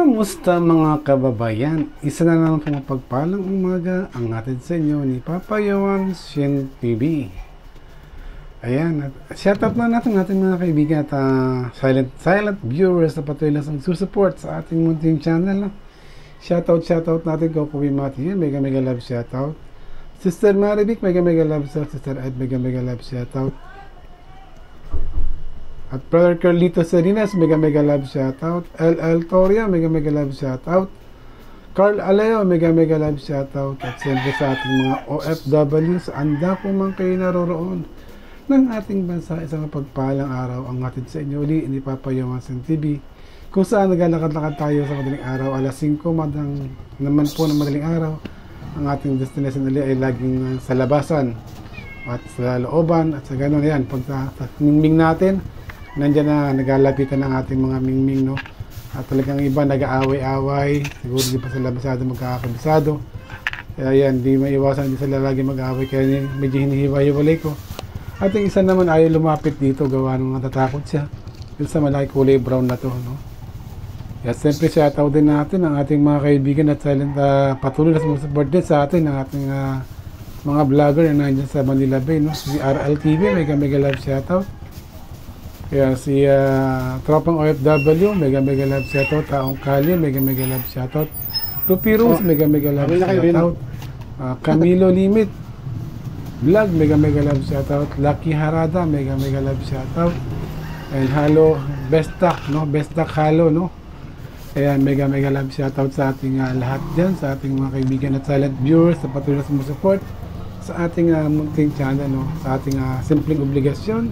Kamusta mga kababayan? Isa na naman pong mapagpalang umaga ang hatid sa inyo ni Papa Yohan Shin TV. Ayan, shoutout na natin ating mga kaibigan at silent viewers na patuloy na susupport sa ating munting channel. Shoutout natin ko Kuya Mati, mega love shoutout. Sister Marivic, mega love shoutout. Sister Ed, mega love shoutout. At Brother Carlito Salinas, mega love shoutout. LL Toria, mega love shoutout. Carl Aleo, mega love shoutout. At siyempre sa ating mga OFW sa anda kung man kayo naroroon ng ating bansa, isang pagpalang araw ang hatid sa inyo uli ni Papa Yohan TV, kung saan naglalakad-lakad tayo sa madaling araw. Alas 5 naman po ng madaling araw. Ang ating destination uli ay laging sa labasan at sa looban at sa gano'n. Yan, pag mingming natin, nandiyan na nagalapitan ng ating mga mingming, no? At talagang iba nag-aaway-away, siguro di pa sila masyado magkakabisado. Kaya yan, di maiwasan, di sila lagi mag-aaway, kaya medyo hinihiwa-hiwalay ko. At yung isa naman ayaw lumapit dito, gawa nung natatakot siya. Yung sa malaki kulay brown na to, no? Kaya siyempre shoutout din natin ang ating mga kaibigan at silent patuloy na sumusupport din sa atin, ang ating mga vlogger na nandiyan sa Manila Bay, no? Si RLTV, mega love shoutout. Kaya si Tropang OFW, mega love shoutout. Taong Kali, mega love shoutout. Rupi Rose, mega love shoutout. Camilo Limit Vlog, mega love shoutout. Lucky Harada, mega love shoutout. And Halo Bestak, no? Bestak Halo, no? Kaya mega love shoutout sa ating lahat dyan, sa ating mga kaibigan at silent viewers sa patuloy na sumusupport sa ating munting channel, no? Sa ating simpleng obligasyon,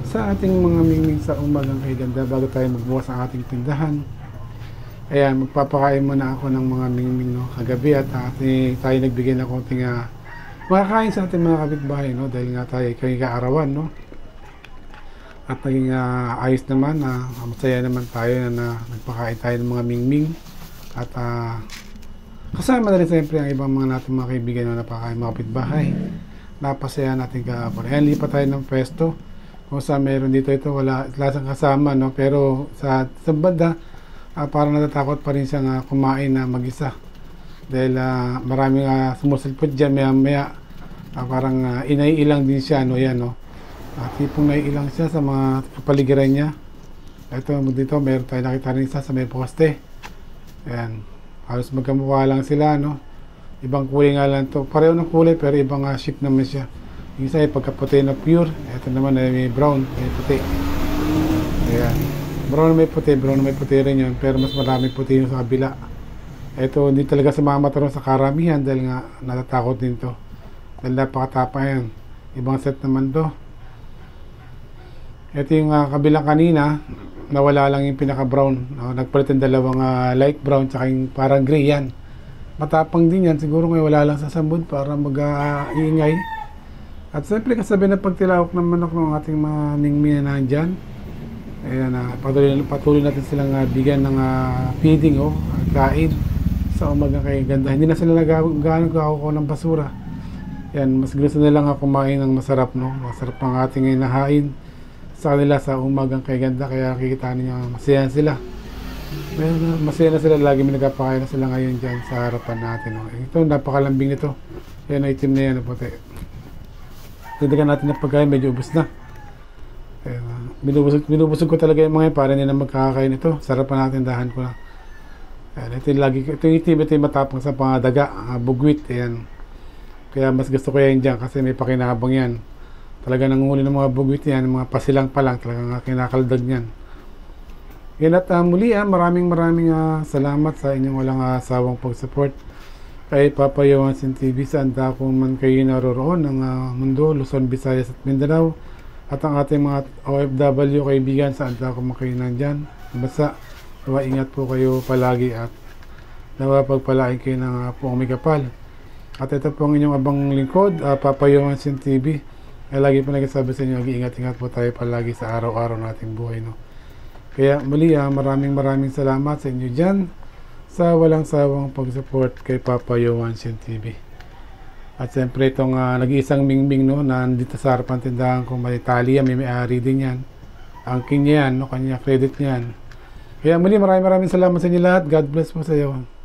sa ating mga mingming sa umagang kay ganda bago tayo magbukas ang ating tindahan. Ayan, magpapakain muna ako ng mga mingming, no, kagabi at tayo nagbigay ng konting makakain sa ating mga kapitbahay, no, dahil nga tayo kayo kaarawan, no, at naging ayos naman, masaya naman tayo na nagpakain tayo ng mga mingming at kasama na rin siyempre ang ibang mga natin mga kaibigan na napakain mga kapitbahay. Napasaya natin kahapon. Ayan, lipat tayo ng pwesto. Kung saan meron dito ito, wala lasang kasama, no? Pero sa banda, parang natatakot pa rin siyang kumain na mag-isa. Dahil maraming sumusulpot dyan, maya parang inaiilang din siya, no? Yan, no? Tipong naiilang siya sa mga kapaligiran niya. Ito, dito, meron tayo nakita rin isa sa may poste. Ayan, halos magkamukha lang sila, no? Ibang kulay nga lang to. Pareho ng kulay, pero ibang shape naman siya. Yung isa ay pagkaputi na pure. Ito naman ay may brown, may puti. Ayan. Brown na may puti rin yun. Pero mas maraming puti yung sa kabila. Ito hindi talaga sumamata rin sa karamihan dahil nga natatakot din to. Dahil napakatapa yan. Ibang set naman to. Ito yung kabilang kanina. Nawala lang yung pinaka brown. Nagpalit yung dalawang light brown tsaka yung parang gray yan. Matapang din yan. Siguro ngayon wala lang sa sambod para mag-iingay. At siyempre kasabi na pagtilawak ng manok ng ating mga mingming na nandyan. Ayan, patuloy natin silang bigyan ng feeding, kain sa umagang kay ganda. Hindi na sila gano'ng kakukuha ng basura. Ayan, mas gusto nila nga kumain ng masarap, no? Masarap ang ating inahain sa kanila sa umagang kay ganda. Kaya nakikita niyo masaya sila. Masaya na sila, lagi may nagpapakain na sila ngayon dyan sa harapan natin, no? Ito, napakalambing nito. Ayan, itim na yan, puti. Dagdagan natin ng pagkain, medyo ubos na. Binubusog ko talaga yung mga yun para nila magkakain ito. Sarapan natin, dahan ko lang. Ayan, ito yung matapang sa pangadaga, bugwit. Ayan. Kaya mas gusto ko yan dyan kasi may pakinabang yan. Talaga nanguhuli ng mga bugwit yan, mga pasilang pa lang, talagang kinakaldag yan. Yan at muli, maraming salamat sa inyong walang asawang pag-support kay Papa Yohan TV sa anda kung man kayo naroroon ng mundo, Luzon, Visayas at Mindanao, at ang ating mga OFW kaibigan sa anda kung man kayo nandyan. Basta nawa ingat po kayo palagi at nawa pagpalain kayo ng puong may kapal. At ito po ang inyong abang lingkod, Papa Yohan TV. Ay lagi po nagsasabi sa inyo, ingat po tayo palagi sa araw-araw nating buhay, no? Kaya muli, maraming salamat sa inyo dyan sa walang sawang pag-support kay Papa Yohan TV. At siyempre itong nag-iisang mingming, no, na dito sa harapan tindahan ko, may tali yan, may ari din yan. Angking niya yan, no, kanya credit niyan. Kaya muli maraming salamat sa inyo lahat. God bless po sa iyo.